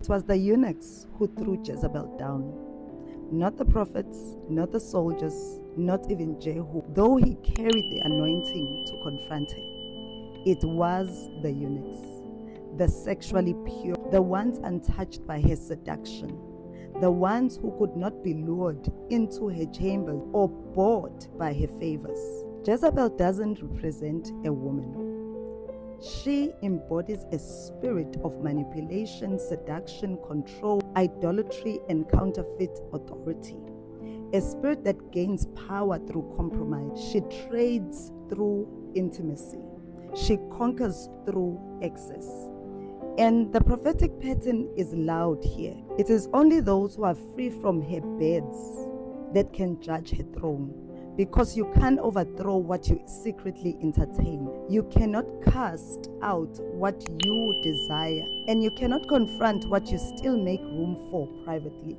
It was the eunuchs who threw Jezebel down. Not the prophets, not the soldiers, not even Jehu, though he carried the anointing to confront her. It was the eunuchs, the sexually pure, the ones untouched by her seduction, the ones who could not be lured into her chambers or bought by her favors. Jezebel doesn't represent a woman. She embodies a spirit of manipulation, seduction, control, idolatry, and counterfeit authority. A spirit that gains power through compromise. She trades through intimacy. She conquers through excess. And the prophetic pattern is loud here. It is only those who are free from her beds that can judge her throne, because you can't overthrow what you secretly entertain. You cannot cast out what you desire, and you cannot confront what you still make room for privately.